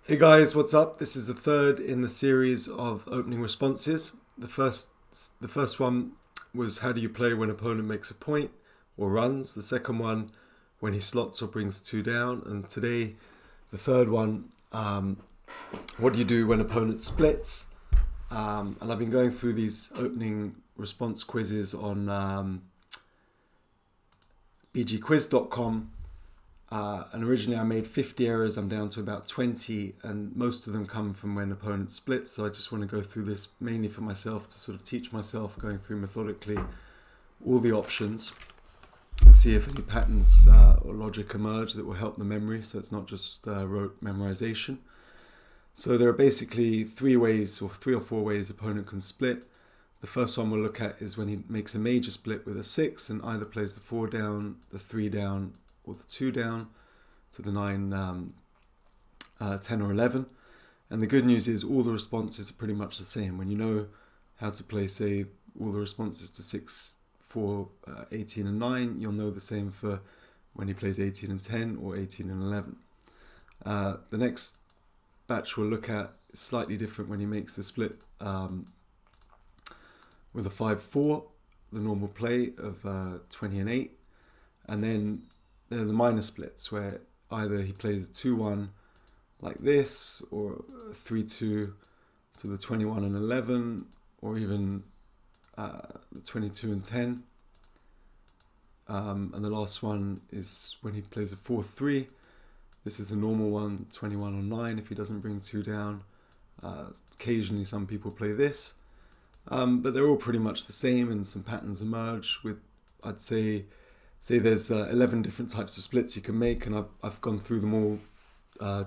Hey guys, what's up? This is the third in the series of opening responses. The first one was how do you play when opponent makes a point or runs. The second one, when he slots or brings two down. And today, the third one, what do you do when opponent splits? And I've been going through these opening response quizzes on bgquiz.com. And originally I made 50 errors, I'm down to about 20, and most of them come from when opponents split. So I just want to go through this mainly for myself to sort of teach myself, going through methodically all the options and see if any patterns or logic emerge that will help the memory, so it's not just rote memorization. So there are basically three or four ways opponent can split. The first one we'll look at is when he makes a major split with a 6 and either plays the 4 down, the 3 down, or the 2 down to the 9, 10 or 11. And the good news is all the responses are pretty much the same. When you know how to play, say, all the responses to 6, 4, 18 and 9, you'll know the same for when he plays 18 and 10 or 18 and 11. The next batch we'll look at is slightly different when he makes the split with a 5-4, the normal play of 20 and 8. And then there are the minor splits where either he plays a 2-1 like this, or a 3-2 to the 21 and 11, or even the 22 and 10. And the last one is when he plays a 4-3. This is a normal one, 21 on 9 if he doesn't bring 2 down. Occasionally some people play this. But they're all pretty much the same, and some patterns emerge with, I'd say there's 11 different types of splits you can make, and I've gone through them all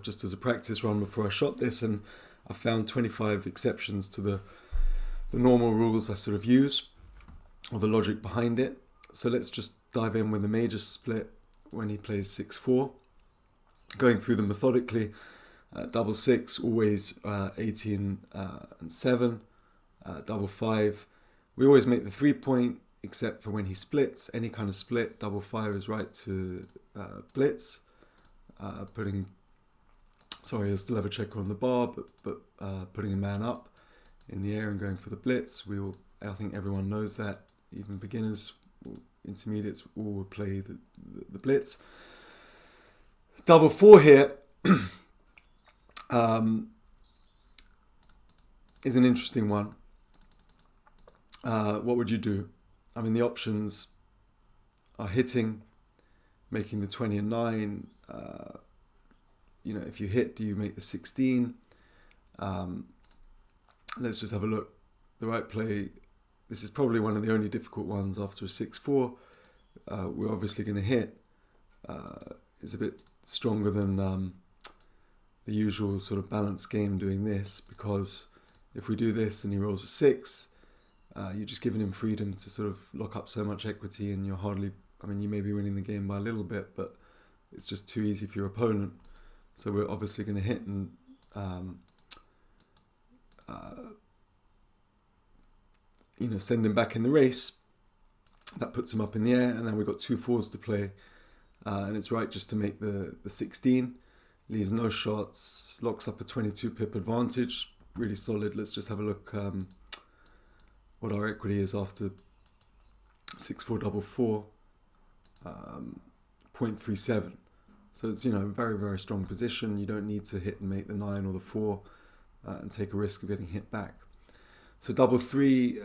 just as a practice run before I shot this, and I found 25 exceptions to the normal rules I sort of use, or the logic behind it. So let's just dive in with the major split when he plays 6-4. Going through them methodically, double 6, always 18 and 7, double 5. We always make the 3-point, except for when he splits. Any kind of split, double 5 is right to blitz. He'll still have a checker on the bar, but putting a man up in the air and going for the blitz. I think everyone knows that. Even beginners, or intermediates, all will play the blitz. Double 4 here is an interesting one. What would you do? I mean, the options are hitting, making the 20 and 9. If you hit, do you make the 16? Let's just have a look. The right play, this is probably one of the only difficult ones after a 6-4. We're obviously going to hit. It's a bit stronger than the usual sort of balanced game doing this, because if we do this and he rolls a 6, you're just giving him freedom to sort of lock up so much equity, and you may be winning the game by a little bit, but it's just too easy for your opponent. So we're obviously going to hit and send him back in the race. That puts him up in the air, and then we've got 2 4s to play, and it's right just to make the 16. Leaves no shots, locks up a 22 pip advantage. Really solid. Let's just have a look what our equity is after 6-4 double 4, 0.37. So it's very, very strong position. You don't need to hit and make the 9 or the 4 and take a risk of getting hit back. So double 3,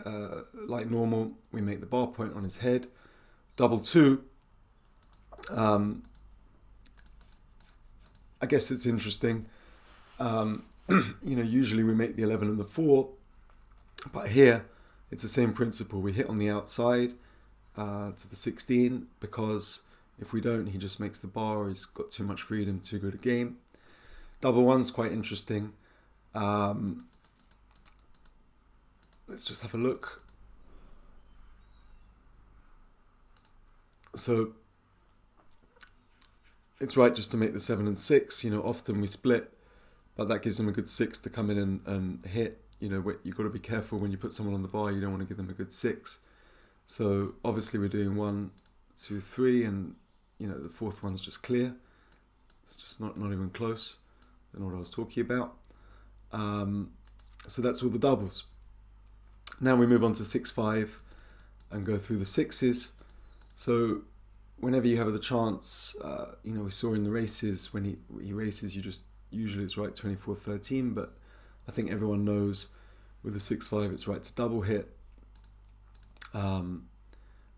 like normal, we make the bar point on his head. Double 2, I guess it's interesting. Usually we make the 11 and the 4, but here it's the same principle. We hit on the outside to the 16, because if we don't, he just makes the bar. He's got too much freedom, too good a game. Double 1's quite interesting. Let's just have a look. So it's right just to make the 7 and 6. Often we split, but that gives him a good 6 to come in and hit. You've got to be careful when you put someone on the bar. You don't want to give them a good 6. So obviously we're doing 1, 2, 3, and the fourth one's just clear. It's just not even close. don't know what I was talking about. So that's all the doubles. Now we move on to 6-5 and go through the sixes. So whenever you have the chance, we saw in the races, when he races, usually it's right 24-13, but I think everyone knows with the 6-5 it's right to double hit.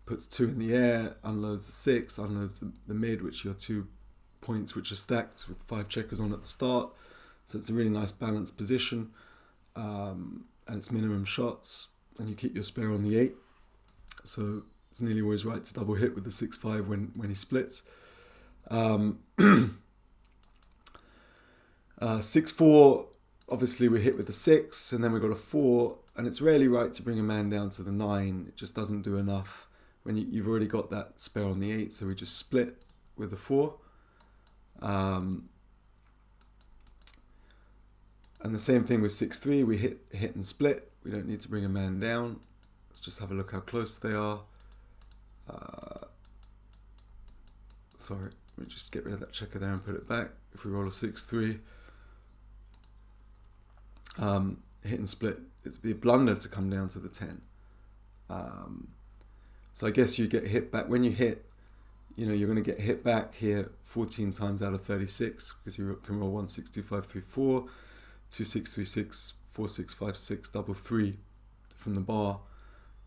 Puts 2 in the air, unloads the 6, unloads the mid, which are your 2 points which are stacked with 5 checkers on at the start. So it's a really nice balanced position, and it's minimum shots, and you keep your spare on the 8. So it's nearly always right to double hit with the 6-5 when he splits. 6-4, obviously we hit with the 6, and then we've got a 4, and it's rarely right to bring a man down to the 9. It just doesn't do enough when you've already got that spare on the 8, so we just split with the 4. And the same thing with 6-3, we hit and split. We don't need to bring a man down. Let's just have a look how close they are. Sorry, we just get rid of that checker there and put it back. If we roll a 6-3, hit and split, it'd be a blunder to come down to the 10. So I guess you get hit back. When you hit, you're going to get hit back here 14 times out of 36, because you can roll 1, 6, 2, 5, 3, 4, 2, 6, 3, 6, 4, 6, 5, 6, double 3 from the bar.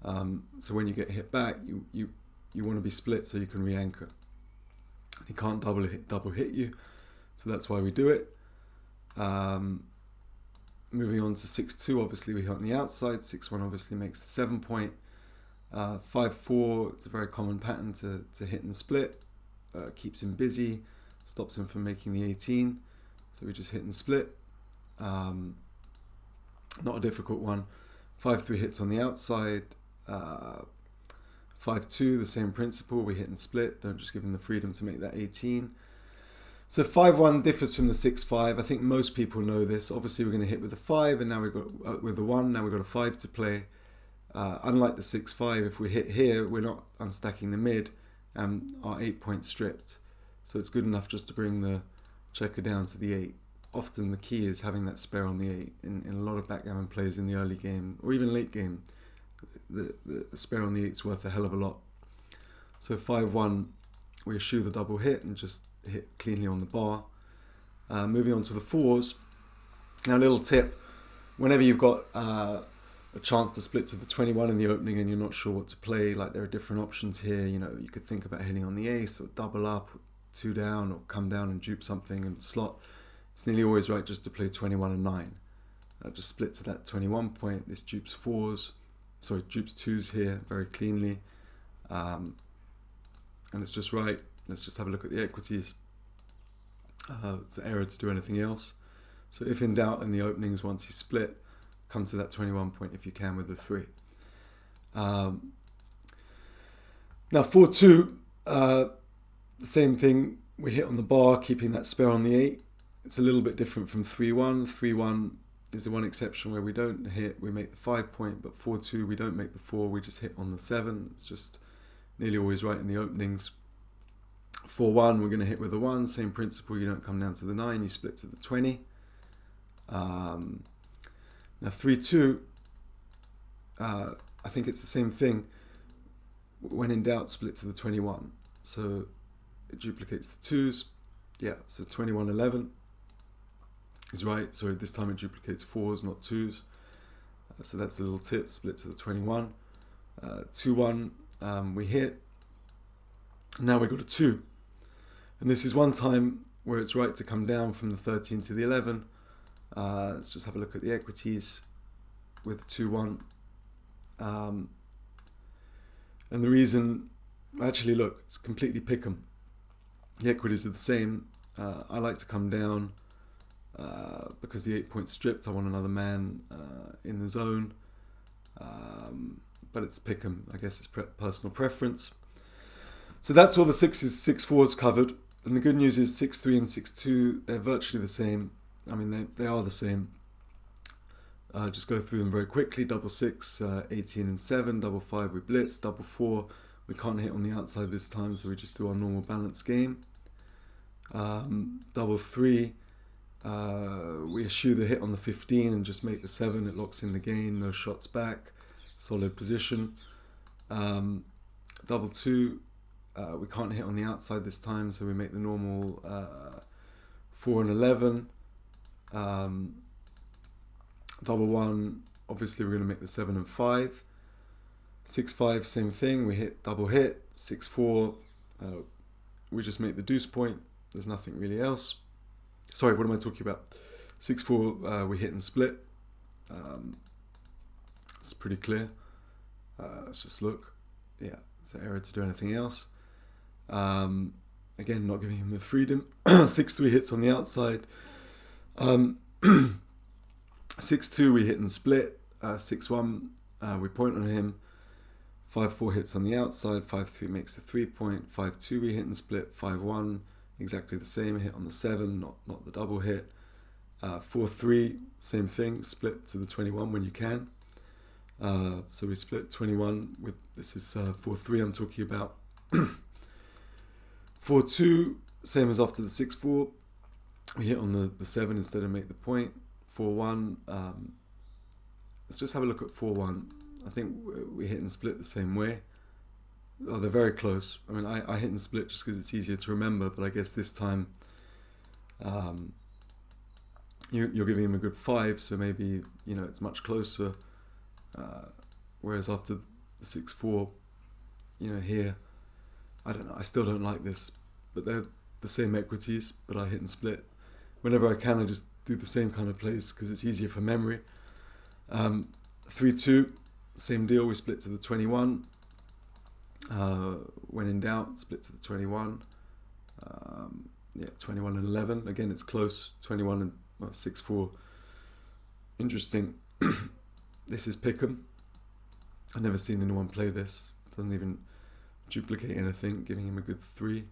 So when you get hit back, you want to be split so you can re-anchor. He can't double hit you, so that's why we do it. Moving on to 6-2, obviously we hit on the outside. 6-1 obviously makes the 7 point. 5-4, it's a very common pattern to hit and split. Keeps him busy, stops him from making the 18. So we just hit and split. Not a difficult one. 5-3 hits on the outside. 5-2, the same principle. We hit and split. Don't just give him the freedom to make that 18. So 5-1 differs from the 6-5. I think most people know this. Obviously, we're going to hit with the 5, and now we've got with the 1. Now we've got a 5 to play. Unlike the 6-5, if we hit here, we're not unstacking the mid, and our 8 points stripped. So it's good enough just to bring the checker down to the 8. Often the key is having that spare on the 8. In a lot of backgammon plays in the early game, or even late game, the spare on the 8 is worth a hell of a lot. So 5-1, we eschew the double hit and just hit cleanly on the bar. Moving on to the 4s. Now, a little tip: whenever you've got a chance to split to the 21 in the opening and you're not sure what to play, like there are different options here. You could think about hitting on the ace, or double up, 2 down, or come down and dupe something and slot. It's nearly always right just to play 21 and 9. Just split to that 21 point. This dupes 2s here very cleanly. And it's just right. Let's just have a look at the equities. It's an error to do anything else. So if in doubt in the openings, once he's split, come to that 21 point if you can with the 3. Now 4-2, the same thing. We hit on the bar, keeping that spare on the 8. It's a little bit different from 3-1. 3-1 is the one exception where we don't hit, we make the 5 point, but 4-2, we don't make the 4, we just hit on the 7. It's just nearly always right in the openings. 4-1, we're going to hit with the 1. Same principle, you don't come down to the 9, you split to the 20. Now 3-2, I think it's the same thing. When in doubt, split to the 21. So it duplicates the 2s. Yeah, so 21-11 is right. Sorry, this time it duplicates 4s, not 2s. So that's a little tip, split to the 21. 2-1, we hit. Now we've got a 2. And this is one time where it's right to come down from the 13 to the 11. Let's just have a look at the equities with 2-1. And the reason, actually look, it's completely pick 'em. The equities are the same. I like to come down because the 8 point stripped. I want another man in the zone. But it's pick 'em. I guess it's personal preference. So that's all the 6s, 6-4s covered. And the good news is 6-3 and 6-2, they're virtually the same. I mean, they are the same. Just go through them very quickly. Double 6, 18 and 7. Double 5, we blitz. Double 4, we can't hit on the outside this time, so we just do our normal balance game. Double 3, We eschew the hit on the 15 and just make the 7. It locks in the gain, no shots back, solid position. Double 2, we can't hit on the outside this time, so we make the normal 4 and 11. Double 1, obviously we're going to make the 7 and 5. 6-5, same thing, we hit double hit. 6-4, we just make the deuce point. There's nothing really else. Sorry, what am I talking about? 6-4, we hit and split. It's pretty clear. Let's just look. Yeah, it's an error to do anything else. Again, not giving him the freedom. 6-3 hits on the outside. 6-2, we hit and split. 6-1, we point on him. 5-4 hits on the outside. 5-3 makes the 3-point. 5-2, we hit and split. 5-1, exactly the same, hit on the 7, not the double hit. 4-3, same thing, split to the 21 when you can. So we split 21 with, this is 4-3 I'm talking about. 4-2, same as after the 6-4, we hit on the 7 instead of make the point. 4-1, let's just have a look at 4-1. I think we hit and split the same way. Oh, they're very close. I mean, I hit and split just because it's easier to remember, but I guess this time you're giving him a good 5, so maybe, it's much closer. Whereas after the 6-4, here, I don't know, I still don't like this, but they're the same equities, but I hit and split. Whenever I can, I just do the same kind of plays because it's easier for memory. 3-2, same deal, we split to the 21. When in doubt, split to the 21. 21 and 11. Again, it's close. 21 and 6-4. Interesting. This is Pick'em. I've never seen anyone play this. Doesn't even duplicate anything, giving him a good 3.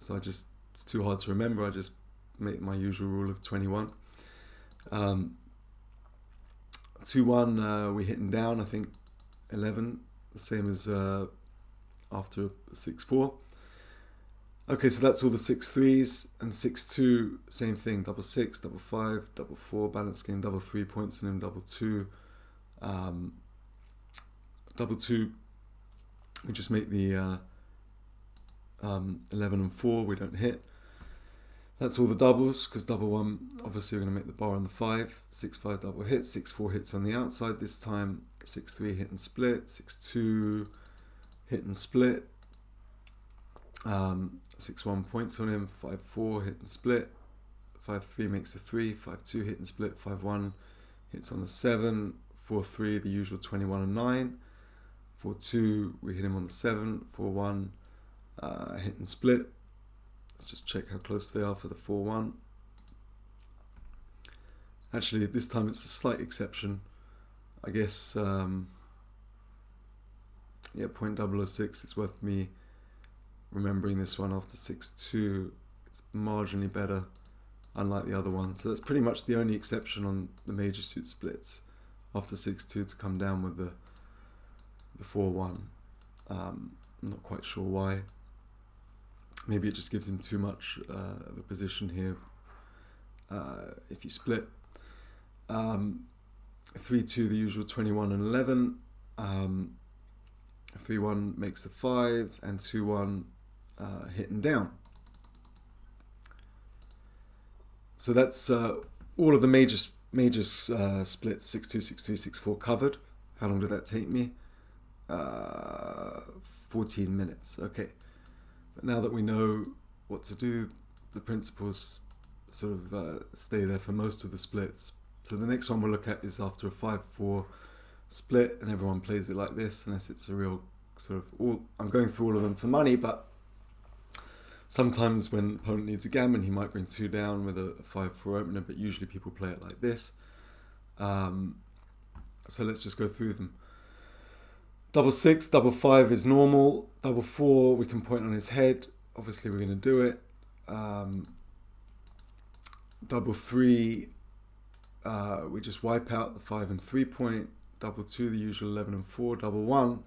So it's too hard to remember. I just make my usual rule of 21. 2-1, we hit and down, I think 11, the same as after 6-4. Okay, so that's all the 6-3s, and 6-2, same thing, double 6, double 5, double 4, balance game, double 3 points in him, double 2. Double 2, we just make the 11 and 4, we don't hit. That's all the doubles, because double 1, obviously we're going to make the bar on the 5. 6-5 double hit, 6-4 hits on the outside this time. 6-3 hit and split, 6-2 hit and split. 6-1 points on him, 5-4 hit and split. 5-3 makes a 3, 5-2 hit and split, 5-1 hits on the 7. 4-3, the usual 21 and 9. 4-2, we hit him on the 7. 4-1, hit and split. Let's just check how close they are for the 4-1. Actually, this time it's a slight exception. I guess, point 006, it's worth me remembering this one after 6-2. It's marginally better, unlike the other one. So that's pretty much the only exception on the major suit splits, after 6-2 to come down with the 4-1. I'm not quite sure why. Maybe it just gives him too much of a position here if you split. 3-2, the usual 21 and 11. 3-1 makes the 5, and 2-1 hit and down. So that's all of the major splits, 6-2, 6-3, 6-4 covered. How long did that take me? 14 minutes. Okay. But now that we know what to do, the principles sort of stay there for most of the splits. So the next one we'll look at is after a 5-4 split, and everyone plays it like this, unless it's a real sort of I'm going through all of them for money, but sometimes when the opponent needs a gammon, he might bring 2 down with a 5-4 opener, but usually people play it like this. So let's just go through them. Double 6, double 5 is normal. Double 4, we can point on his head. Obviously, we're going to do it. Double 3, we just wipe out the 5 and 3 point. Double 2, the usual 11 and 4. Double 1,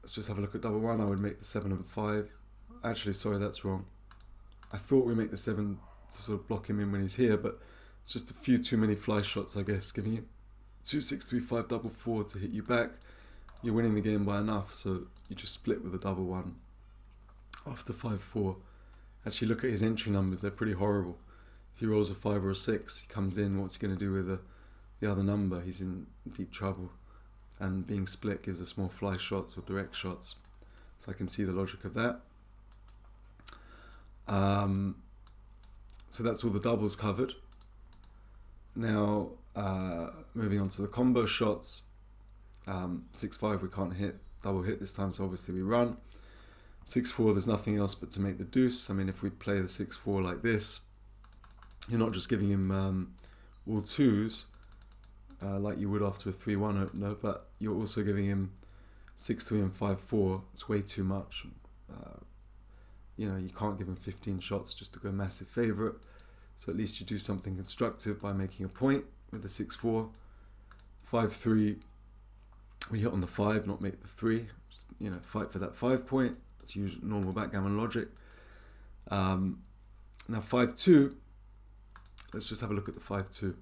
let's just have a look at double 1. I would make the 7 and 5. Actually, sorry, that's wrong. I thought we make the 7 to sort of block him in when he's here, but it's just a few too many fly shots, I guess, giving him 2, 6, 3, 5, double 4 to hit you back. You're winning the game by enough, so you just split with a double 1 after 5, 4. Actually, look at his entry numbers, they're pretty horrible. If he rolls a 5 or a 6, he comes in, what's he going to do with the other number? He's in deep trouble. And being split gives us more fly shots or direct shots. So I can see the logic of that. So that's all the doubles covered. Now, moving on to the combo shots. 6-5 we can't hit, double hit this time, so obviously we run. 6-4, there's nothing else but to make the deuce. I mean, if we play the 6-4 like this, you're not just giving him all 2s, like you would after a 3-1 opener, but you're also giving him 6-3 and 5-4. It's way too much. You know, you can't give him 15 shots just to go massive favourite. So at least you do something constructive by making a point with the 6-4. 5-3, we hit on the 5, not make the 3. Just, you know, fight for that 5 point. That's usual normal backgammon logic. Now 5-2, let's just have a look at the 5-2.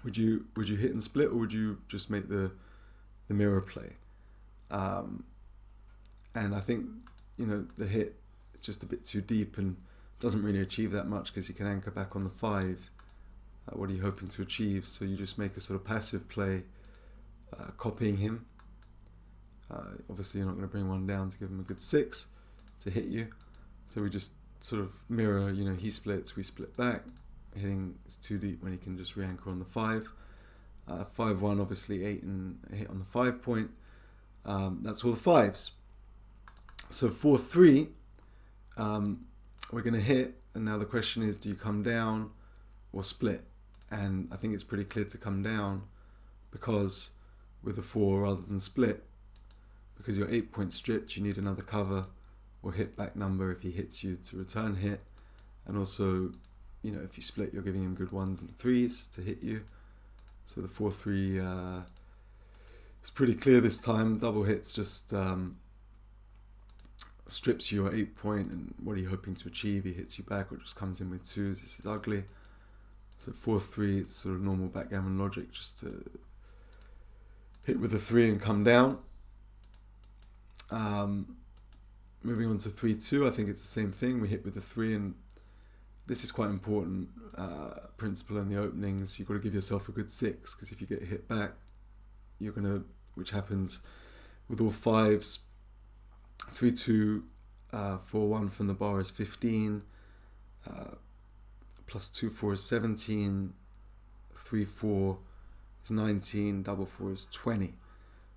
Would you hit and split, or would you just make the mirror play? And I think, you know, the hit is just a bit too deep and doesn't really achieve that much because you can anchor back on the 5. What are you hoping to achieve? So you just make a sort of passive play, copying him. Obviously you're not going to bring one down to give him a good 6 to hit you. So we just sort of mirror, you know, he splits, we split back. Hitting is too deep when he can just re-anchor on the 5. 5-1, obviously 8 and a hit on the 5 point. That's all the 5s. So 4-3, we're going to hit, and now the question is, do you come down or split? And I think it's pretty clear to come down, because with a 4 rather than split, because you're 8 point stripped, you need another cover or hit back number if he hits you to return hit. And also, you know, if you split, you're giving him good 1s and 3s to hit you. So the 4-3 is pretty clear this time. Double hits just strips your 8 point, and what are you hoping to achieve? He hits you back or just comes in with 2s. This is ugly. So 4-3, it's sort of normal backgammon logic, just to hit with a 3 and come down. Moving on to 3-2, I think it's the same thing. We hit with a 3, and this is quite important principle in the openings. You've got to give yourself a good 6, because if you get hit back, you're going to, which happens with all 5s, 3-2, 4-1 from the bar is 15, plus 2-4 is 17, 3-4 is 19, double 4 is 20.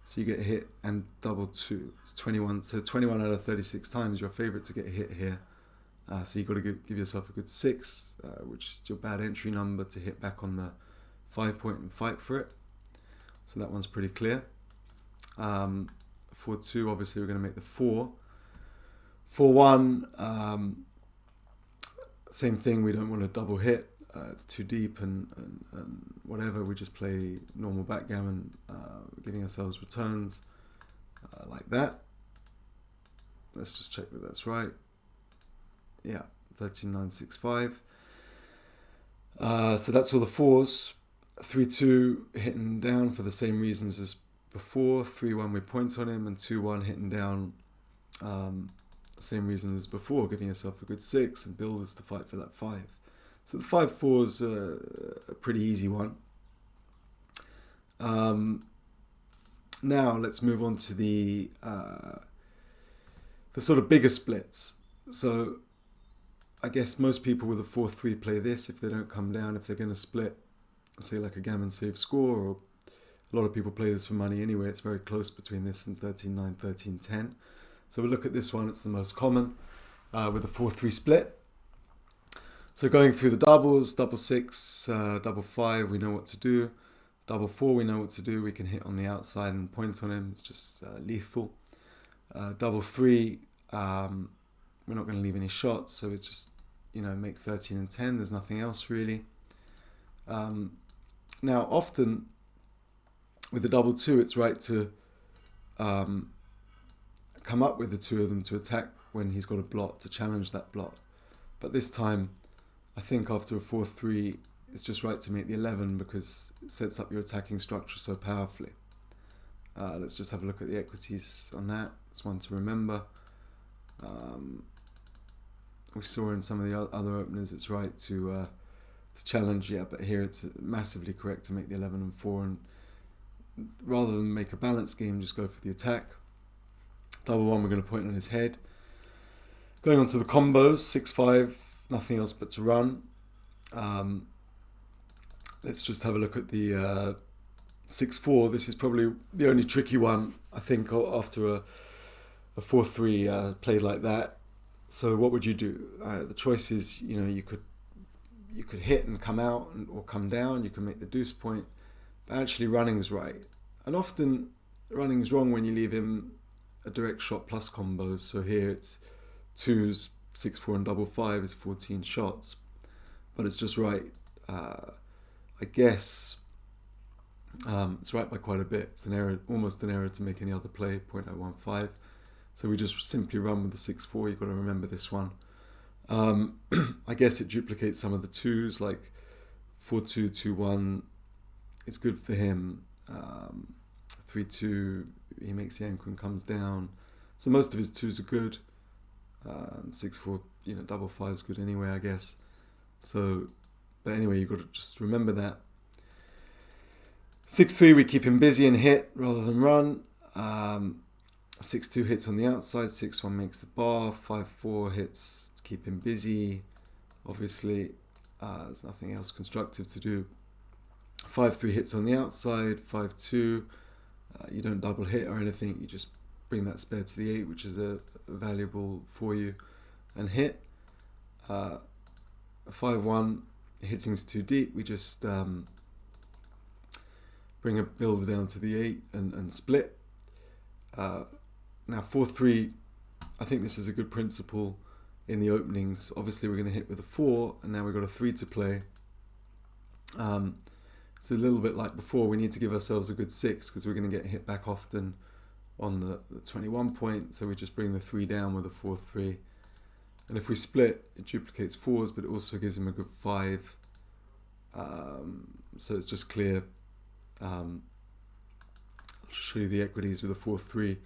So you get hit and double 2, it's 21. So 21 out of 36 times, your favourite to get hit here. So you've got to give yourself a good 6, which is your bad entry number to hit back on the 5 point and fight for it. So that one's pretty clear. 4-2, obviously we're going to make the 4. 4-1, same thing, we don't want to double hit. It's too deep and whatever. We just play normal backgammon, giving ourselves returns like that. Let's just check that that's right. Yeah, 13-9-6-5. So that's all the 4s. 3-2 hitting down for the same reasons as before. 3-1 we point on him, and 2-1 hitting down, same reason as before, giving yourself a good 6 and builders to fight for that 5. So the 5-4 is a pretty easy one. Now let's move on to the sort of bigger splits. So I guess most people with a 4-3 play this if they don't come down, if they're going to split, say like a gammon save score, or a lot of people play this for money anyway. It's very close between this and 13-9, 13-10. So we'll look at this one. It's the most common with a 4-3 split. So going through the doubles, double 6, double 5, we know what to do. Double 4, we know what to do. We can hit on the outside and point on him. It's just lethal. Double 3, we're not going to leave any shots, so it's just, you know, make 13 and 10. There's nothing else really. Now, often with the double 2, it's right to come up with the 2 of them to attack when he's got a blot to challenge that blot. But this time, I think after a 4-3, it's just right to make the 11 because it sets up your attacking structure so powerfully. Let's just have a look at the equities on that. It's one to remember. We saw in some of the other openers it's right to challenge, but here it's massively correct to make the 11 and 4, and rather than make a balanced game, just go for the attack. Double one, we're going to point on his head. Going on to the combos, 6-5, nothing else but to run. Let's just have a look at the 6-4. This is probably the only tricky one, I think, after a 4-3 played like that. So what would you do? The choice is, you could hit and come out or come down. You can make the deuce point. But actually running's right. And often running's wrong when you leave him a direct shot plus combos. So here it's 2s, 6-4 and double 5 is 14 shots. But it's just right. I guess it's right by quite a bit. It's an error, almost an error to make any other play, 0.015. So we just simply run with the 6-4. You've got to remember this one. I guess it duplicates some of the 2s, like 4-2, 2-1. It's good for him. 3-2, he makes the ankle and comes down. So most of his 2s are good. 6-4, double 5 is good anyway, I guess. So, but anyway, you've got to just remember that. 6-3, we keep him busy and hit rather than run. 6-2 hits on the outside, 6-1 makes the bar, 5-4 hits to keep him busy. Obviously, there's nothing else constructive to do. 5-3 hits on the outside, 5-2. You don't double hit or anything, you just bring that spare to the 8, which is a valuable for you, and hit. 5-1, hitting's too deep, we just bring a builder down to the 8 and split. Now 4-3, I think this is a good principle in the openings. Obviously we're going to hit with a 4, and now we've got a 3 to play. It's a little bit like before, we need to give ourselves a good 6 because we're going to get hit back often on the 21 point, so we just bring the 3 down with a 4-3. And if we split, it duplicates 4s, but it also gives him a good 5. So it's just clear. I'll show you the equities with a 4-3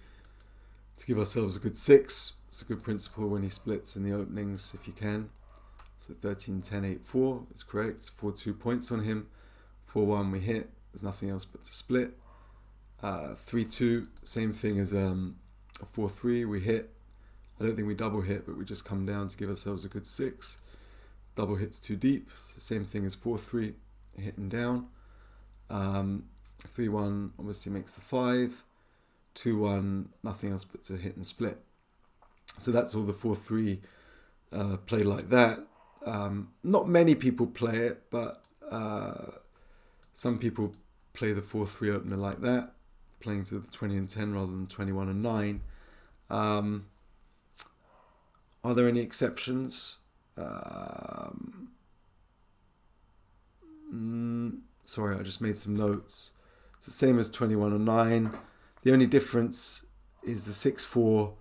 to give ourselves a good 6. It's a good principle when he splits in the openings if you can. So 13, 10, 8, 4 is correct. 4-2 points on him. 4-1 we hit. There's nothing else but to split. 3-2, same thing as a 4-3. We hit. I don't think we double hit, but we just come down to give ourselves a good 6. Double hit's too deep. So same thing as 4-3, hitting down. 3-1 obviously makes the 5. 2-1, nothing else but to hit and split. So that's all the 4-3 played like that. Not many people play it, but some people play the 4-3 opener like that, playing to the 20 and 10 rather than 21 and 9. Are there any exceptions? Sorry, I just made some notes. It's the same as 21 and 9. The only difference is the 6-4,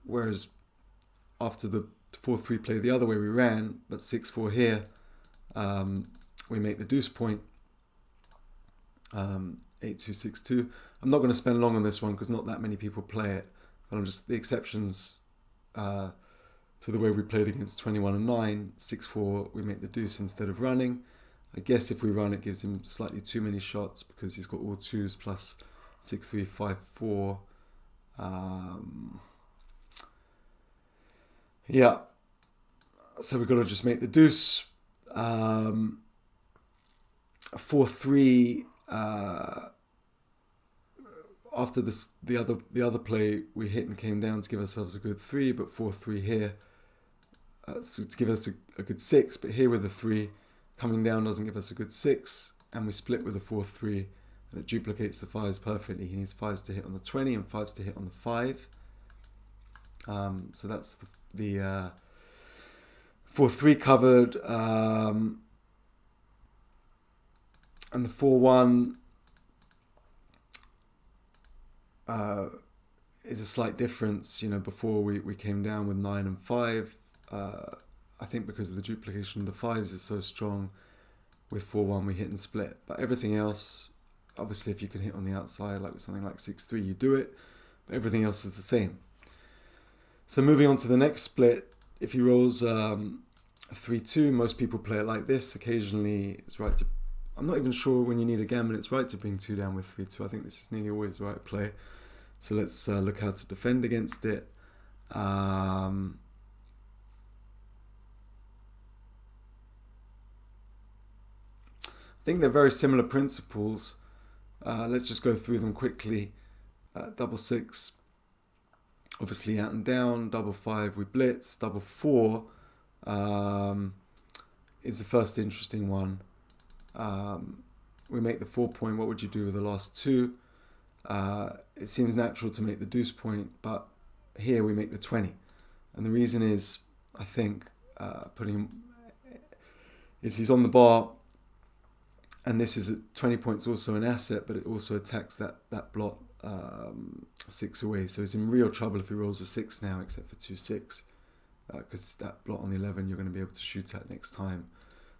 whereas after the 4-3 play the other way we ran, but 6-4 here, we make the deuce point, 8-2, 6-2. I'm not going to spend long on this one because not that many people play it, but I'm just the exceptions to the way we played against 21 and 9. 6-4, we make the deuce instead of running. I guess if we run, it gives him slightly too many shots because he's got all 2s plus 6-3, 5-4. Yeah. So we've got to just make the deuce. 4-3. After this, the other play, we hit and came down to give ourselves a good 3, but 4-3 here. So to give us a good 6, but here with the 3. Coming down doesn't give us a good 6, and we split with a 4-3, and it duplicates the 5s perfectly. He needs 5s to hit on the 20 and 5s to hit on the 5. So that's the 4-3 covered, and the 4-1 is a slight difference. Before we came down with 9 and 5. I think because of the duplication of the 5s is so strong, with 4-1 we hit and split. But everything else, obviously if you can hit on the outside, like with something like 6-3, you do it. But everything else is the same. So moving on to the next split, if he rolls 3-2, most people play it like this. Occasionally it's right to, I'm not even sure when you need a gammon, it's right to bring 2 down with 3-2. I think this is nearly always the right play. So let's look how to defend against it. I think they're very similar principles. Let's just go through them quickly. Double 6, obviously out and down. Double 5, we blitz. Double 4 is the first interesting one. We make the 4 point. What would you do with the last 2? It seems natural to make the deuce point, but here we make the 20. And the reason is, I think, he's on the bar, and this is 20 points also an asset, but it also attacks that blot 6 away. So he's in real trouble if he rolls a 6 now, except for 2-6, because that blot on the 11 you're going to be able to shoot at next time.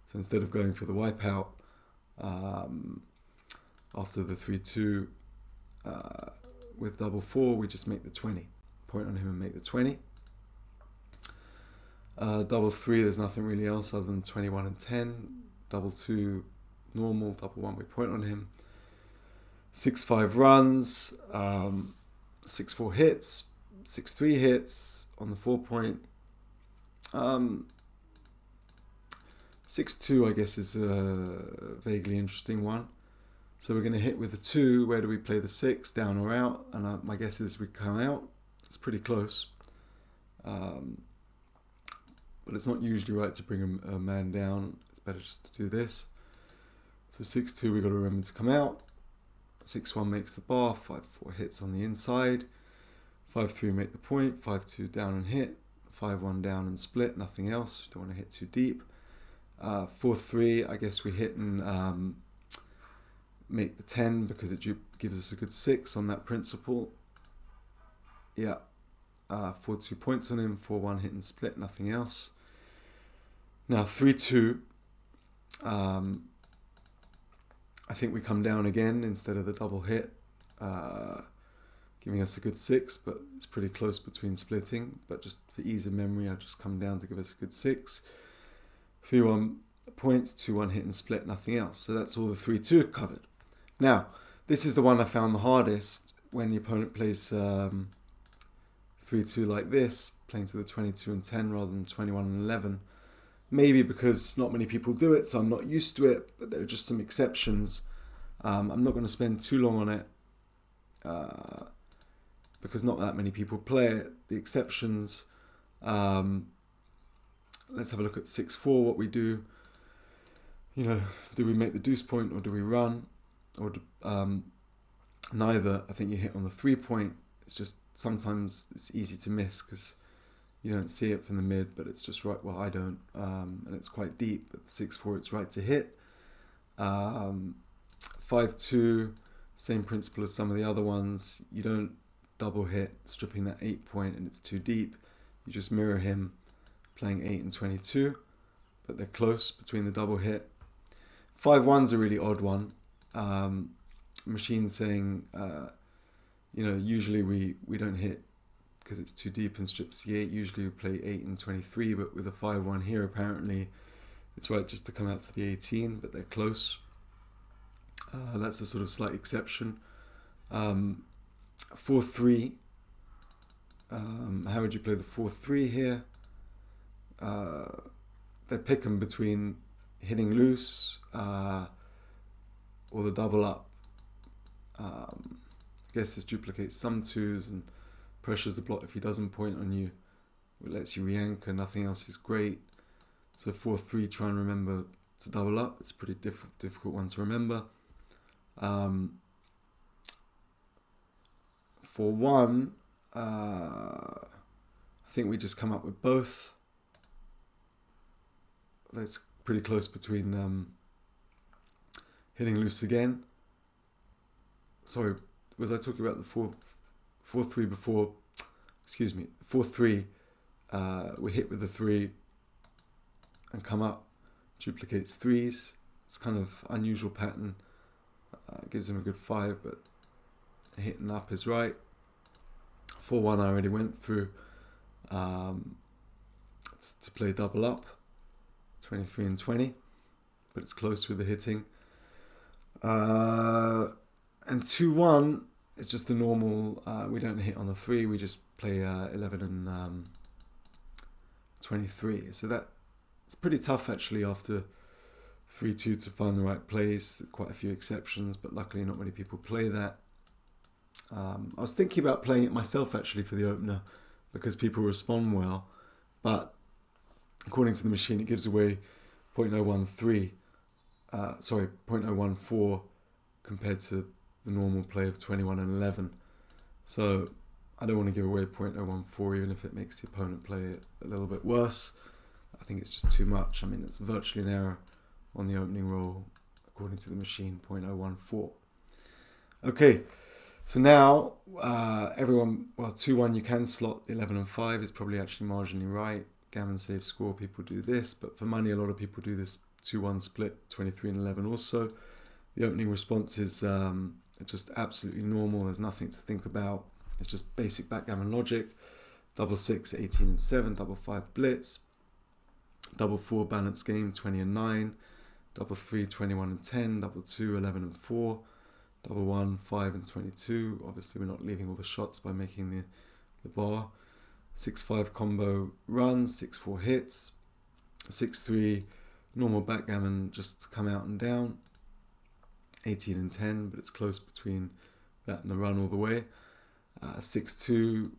So instead of going for the wipeout after the 3-2 with double 4, we just make the 20. Point on him and make the 20. Double 3, there's nothing really else other than 21 and 10. Double 2, normal. Double 1, we point on him. 6-5 runs. 6-4 hits. 6-3 hits on the 4 point. 6-2, I guess, is a vaguely interesting one. So we're going to hit with the 2. Where do we play the 6? Down or out? And my guess is we come out. It's pretty close. But it's not usually right to bring a man down. It's better just to do this. So 6-2, we've got to remember to come out. 6-1 makes the bar. 5-4 hits on the inside. 5-3 make the point. 5-2 down and hit. 5-1 down and split. Nothing else. Don't want to hit too deep. 4-3, I guess we hit and make the 10 because it gives us a good 6 on that principle. Yeah. 4-2 points on him. 4-1 hit and split. Nothing else. Now 3-2. I think we come down again instead of the double hit, giving us a good 6, but it's pretty close between splitting. But just for ease of memory, I'll just come down to give us a good 6. 3-1 points, 2-1 hit and split, nothing else. So that's all the 3-2 covered. Now, this is the one I found the hardest when the opponent plays 3-2 like this, playing to the 22 and 10 rather than 21 and 11. Maybe because not many people do it, so I'm not used to it, but there are just some exceptions. I'm not going to spend too long on it because not that many people play it. The exceptions, let's have a look at 6-4, what we do. Do we make the deuce point or do we run? Or neither. I think you hit on the 3 point. It's just sometimes it's easy to miss because you don't see it from the mid, but it's just right. Well, I don't, and it's quite deep. But 6-4, it's right to hit. 5-2, same principle as some of the other ones. You don't double hit, stripping that 8 point, and it's too deep. You just mirror him, playing 8 and 22, but they're close between the double hit. 5-1's a really odd one. Machine saying, usually we don't hit because it's too deep and strips the 8. Usually we play 8 and 23, but with a 5-1 here, apparently it's right just to come out to the 18, but they're close. That's a sort of slight exception. 4-3. How would you play the 4-3 here? They pick them between hitting loose or the double up. I guess this duplicates some 2s and pressures the blot if he doesn't point on you. It lets you re-anchor, nothing else is great. So 4-3, try and remember to double up. It's a pretty difficult one to remember. 4-1, I think we just come up with both. That's pretty close between hitting loose again. Sorry, was I talking about the 4-3 before, 4-3, we hit with the 3 and come up, duplicates 3s. It's kind of unusual pattern. Gives him a good 5, but hitting up is right. 4-1 I already went through to play double up, 23 and 20, but it's close with the hitting. And 2-1 is just the normal, we don't hit on the 3, we just play 11 and 23. So it's pretty tough actually after 3-2 to find the right plays. Quite a few exceptions, but luckily not many people play that. I was thinking about playing it myself actually for the opener because people respond well, but according to the machine it gives away 0.014 compared to the normal play of 21 and 11. So I don't want to give away 0.014 even if it makes the opponent play it a little bit worse. I think it's just too much. I mean, it's virtually an error on the opening roll according to the machine, 0.014. Okay, so now 2-1 you can slot the 11 and 5 is probably actually marginally right. Gammon save score, people do this, but for money a lot of people do this 2-1 split, 23 and 11 also. The opening response is just absolutely normal. There's nothing to think about. It's just basic backgammon logic. Double 6, 18 and 7. Double 5, blitz. Double 4, balance game, 20 and 9. Double 3, 21 and 10. Double 2, 11 and 4. Double 1, 5 and 22. Obviously we're not leaving all the shots by making the bar. 6-5 combo runs. 6-4 hits. 6-3 normal backgammon just to come out and down. 18 and 10, but it's close between that and the run all the way. 6-2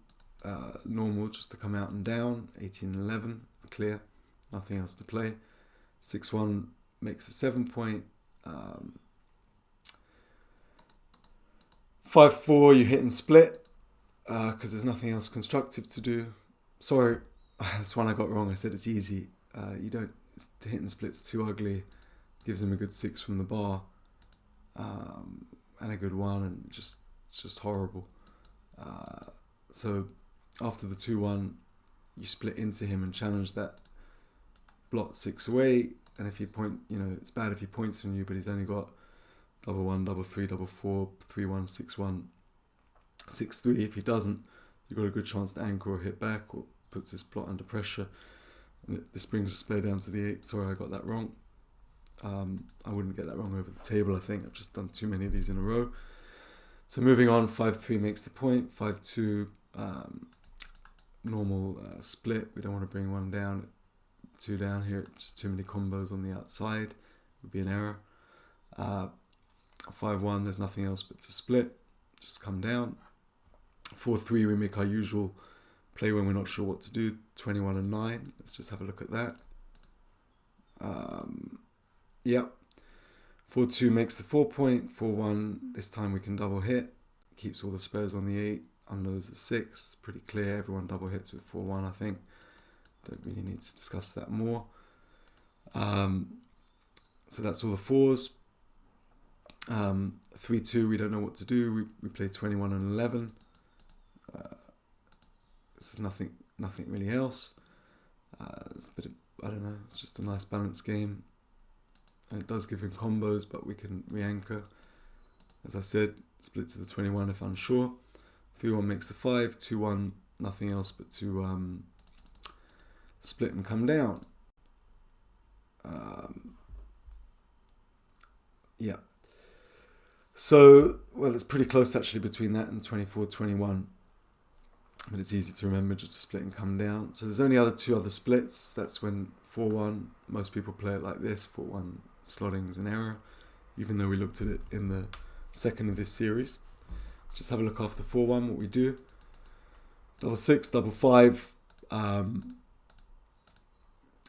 normal just to come out and down. 18 and 11 clear, nothing else to play. 6-1 makes a 7 point. 5-4 you hit and split because there's nothing else constructive to do. Sorry, that's one I got wrong. I said it's easy. You don't hit and split's too ugly. Gives him a good 6 from the bar. And a good 1, and it's just horrible. So after the 2-1 you split into him and challenge that blot 6 away, and if he it's bad if he points on you, but he's only got double 1, double 3, double 4, 3-1, 6-1, 6-3. If he doesn't, you've got a good chance to anchor or hit back or puts his blot under pressure. This brings the spare down to the 8. Sorry, I got that wrong. I wouldn't get that wrong over the table, I think. I've just done too many of these in a row. So moving on, 5-3 makes the point. 5-2, normal split. We don't want to bring 1 down, 2 down here. Just too many combos on the outside. Would be an error. 5-1, there's nothing else but to split. Just come down. 4-3, we make our usual play when we're not sure what to do. 21 and 9. Let's just have a look at that. Yep. 4-2 makes the 4 point. 4-1, this time we can double hit. Keeps all the spares on the 8. Unloads the 6. Pretty clear. Everyone double hits with 4-1, I think. Don't really need to discuss that more. So that's all the 4s. 3-2, we don't know what to do. We play 21 and 11. This is nothing really else. It's a bit of, I don't know, it's just a nice balanced game. And it does give him combos, but we can re-anchor. As I said, split to the 21 if unsure. 3-1 makes the 5. 2-1, nothing else but to split and come down. Yeah. So, well, it's pretty close actually between that and 24-21. But it's easy to remember just to split and come down. So there's only two other splits. That's when 4-1, most people play it like this. 4-1 slotting is an error, even though we looked at it in the second of this series. Let's just have a look after 4-1, what we do. Double 6, double 5,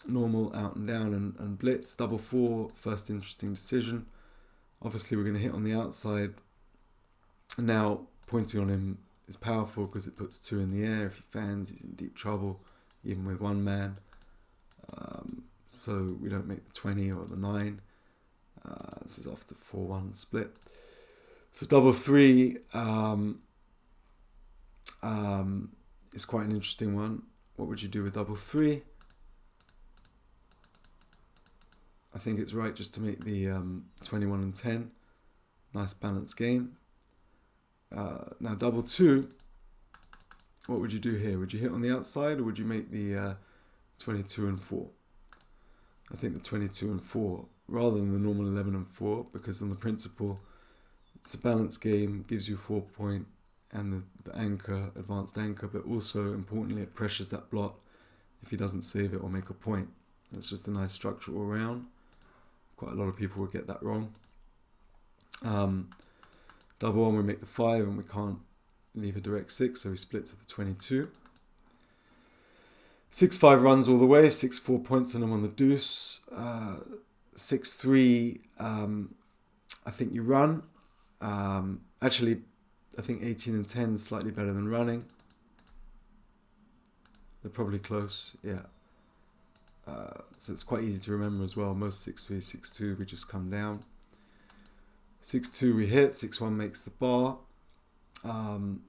normal out and down and blitz. Double 4, first interesting decision. Obviously we're going to hit on the outside. And now pointing on him is powerful because it puts 2 in the air. If he fans, he's in deep trouble, even with 1 man. So we don't make the 20 or the 9. This is after 4-1 split. So double 3, is quite an interesting one. What would you do with double 3? I think it's right just to make the 21 and 10. Nice balanced game. Now double 2, what would you do here? Would you hit on the outside, or would you make the 22 and 4? I think the 22 and 4, rather than the normal 11 and 4, because on the principle, it's a balanced game, gives you 4 point, and the anchor, advanced anchor, but also, importantly, it pressures that blot if he doesn't save it or make a point. It's just a nice structure all around. Quite a lot of people would get that wrong. Double 1, we make the 5, and we can't leave a direct 6, so we split to the 22. 6-5 runs all the way, 6-4 points on him on the deuce. 6-3, I think you run. Actually, I think 18 and 10 is slightly better than running. They're probably close, yeah. So it's quite easy to remember as well. Most 6-3, 6-2, we just come down. 6-2 we hit, 6-1 makes the bar. 5-4.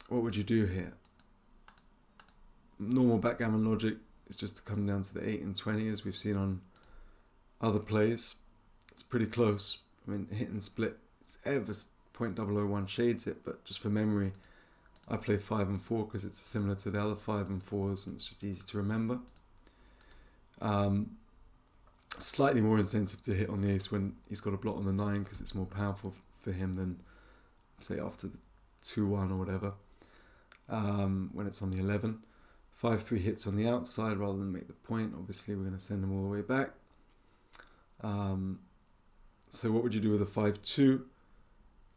What would you do here? Normal backgammon logic is just to come down to the 8 and 20 as we've seen on other plays. It's pretty close. I mean, hit and split, it's ever 0.001 shades it, but just for memory, I play 5 and 4 because it's similar to the other 5 and 4s and it's just easy to remember. Slightly more incentive to hit on the ace when he's got a blot on the 9 because it's more powerful for him than, say, after the 2-1 or whatever, when it's on the 11. 5-3 hits on the outside rather than make the point. Obviously, we're going to send him all the way back. So what would you do with a 5-2?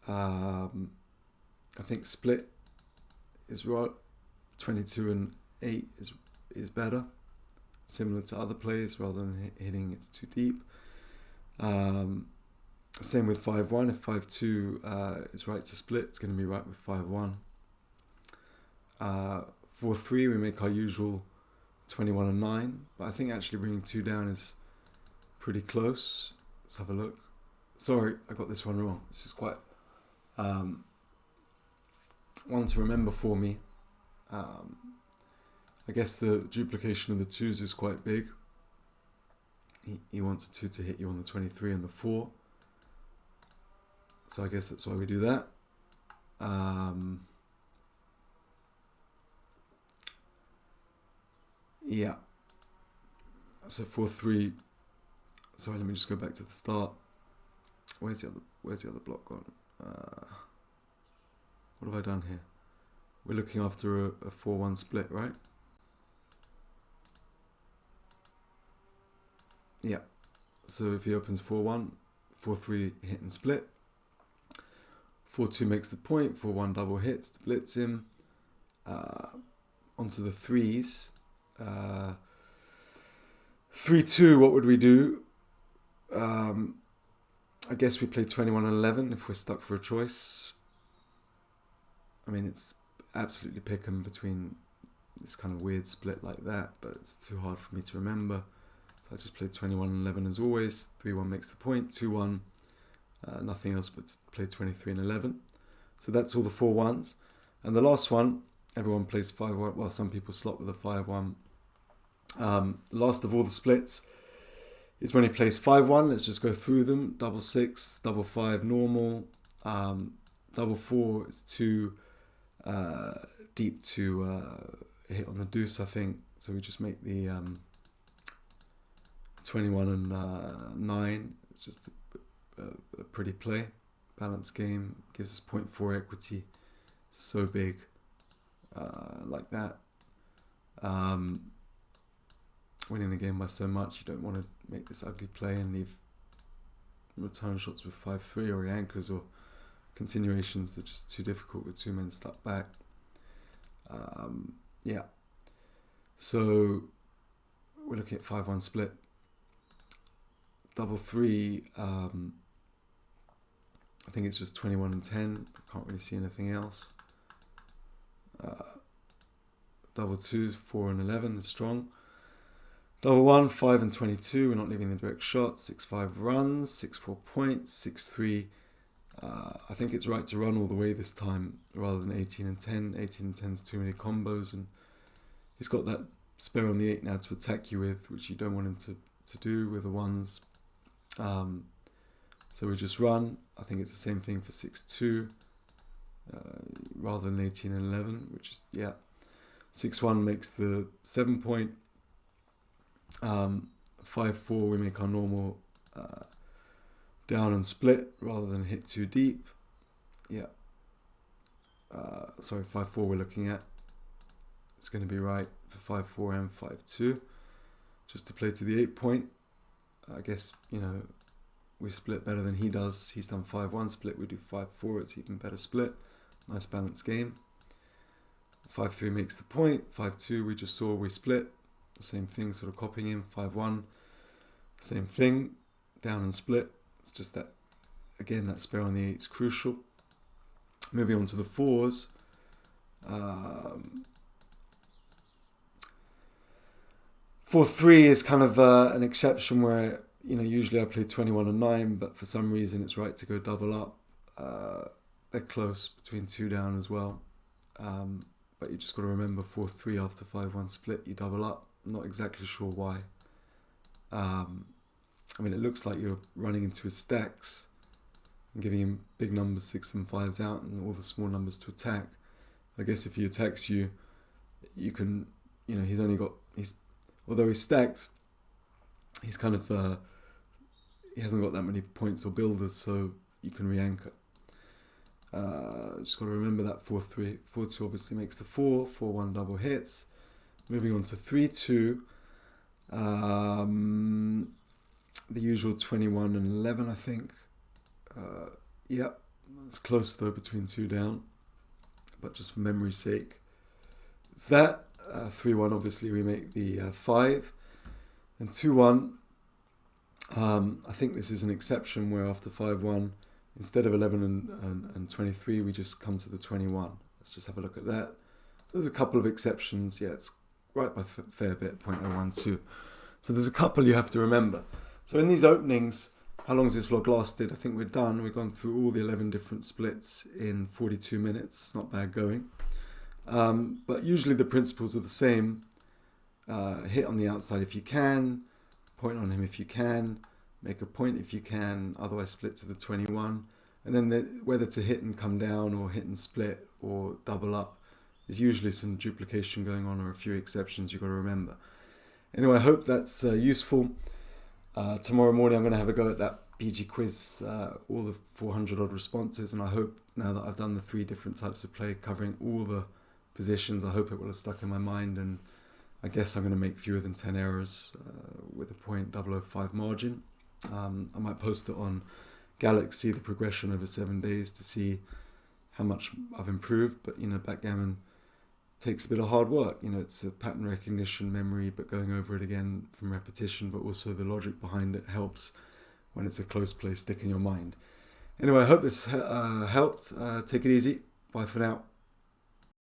I think split is right. 22 and 8 is better. Similar to other plays, rather than hitting it's too deep. Same with 5-1. If 5-2 is right to split, it's going to be right with 5-1. 4-3, we make our usual 21 and 9. But I think actually bringing 2 down is pretty close. Let's have a look. Sorry, I got this one wrong. This is quite one to remember for me. I guess the duplication of the 2s is quite big. He wants a 2 to hit you on the 23 and the 4. So I guess that's why we do that. Yeah. So 4-3. Sorry, let me just go back to the start. Where's the other block gone? What have I done here? We're looking after a 4-1 split, right? Yeah. So if he opens 4-1, 4-3 hit and split. 4-2 makes the point. 4-1 double hits to blitz him. Onto the 3s. 3-2, what would we do? I guess we play 21 and 11 if we're stuck for a choice. I mean, it's absolutely pick 'em between this kind of weird split like that, but it's too hard for me to remember. So I just played 21 and 11 as always. 3-1 makes the point. 2-1, nothing else but to play 23 and 11. So that's all the 4-1s. And the last one, everyone plays 5-1. Well, some people slot with a 5-1. The last of all the splits is when he plays 5-1. Let's just go through them. Double 6, double 5, normal. Double 4 is too deep to hit on the deuce, I think. So we just make the 21 and 9. It's just a pretty play. Balanced game. Gives us 0.4 equity. So big. Like that. Winning the game by so much, you don't want to make this ugly play and leave return shots with 5-3 or anchors or continuations that are just too difficult with 2 men stuck back. Yeah. So we're looking at 5-1 split. Double 3, I think it's just 21 and 10. I can't really see anything else. Double 2, 4 and 11 is strong. Double 1, 5 and 22, we're not leaving the direct shot. 6-5 runs, 6-4 points, 6-3 I think it's right to run all the way this time rather than 18 and 10. 18 and 10 is too many combos, and he's got that spare on the 8 now to attack you with, which you don't want him to do with the 1s. So we just run. I think it's the same thing for 6-2 rather than 18 and 11, which is, 6-1 makes the 7 point. 5-4 we make our normal down and split rather than hit too deep. 5-4 we're looking at. It's going to be right for 5-4 and 5-2. Just to play to the 8 point. I guess, we split better than he does. He's done 5-1 split, we do 5-4, it's even better split. Nice balanced game. 5-3 makes the point. 5-2 we just saw we split. The same thing, sort of copying him. 5-1, same thing, down and split. It's just that, again, that spare on the 8 is crucial. Moving on to the 4s. 4-3 is kind of an exception where, usually I play 21 and 9, but for some reason it's right to go double up. They're close between 2 down as well. But you just got to remember 4-3 after 5-1 split, you double up. I'm not exactly sure why. It looks like you're running into his stacks and giving him big numbers, 6 and 5s out, and all the small numbers to attack. I guess if he attacks you, you can, although he's stacked, he's kind of, he hasn't got that many points or builders, so you can re-anchor. Just got to remember that 4-3. 4-2 obviously makes the 4. 4-1 double hits. Moving on to 3-2. The usual 21 and 11, I think. It's close though between 2 down. But just for memory's sake, it's that. 3-1 obviously we make the 5. And 2-1, I think this is an exception where after 5-1, instead of 11 and 23, we just come to the 21. Let's just have a look at that. There's a couple of exceptions. It's right by a fair bit, 0.012. So there's a couple you have to remember. So in these openings, how long has this vlog lasted? I think we're done. We've gone through all the 11 different splits in 42 minutes. It's not bad going. But usually the principles are the same. Hit on the outside if you can, point on him if you can, make a point if you can, otherwise split to the 21. And then whether to hit and come down or hit and split or double up, there's usually some duplication going on or a few exceptions you've got to remember. Anyway, I hope that's useful. Tomorrow morning I'm going to have a go at that BG quiz, all the 400 odd responses, and I hope now that I've done the 3 different types of play covering all the positions, I hope it will have stuck in my mind, and I guess I'm going to make fewer than 10 errors with a 0.005 margin. I might post it on Galaxy, the progression over 7 days, to see how much I've improved. But backgammon takes a bit of hard work. It's a pattern recognition, memory, but going over it again from repetition, but also the logic behind it helps when it's a close play stick in your mind. Anyway, I hope this helped. Take it easy. Bye for now.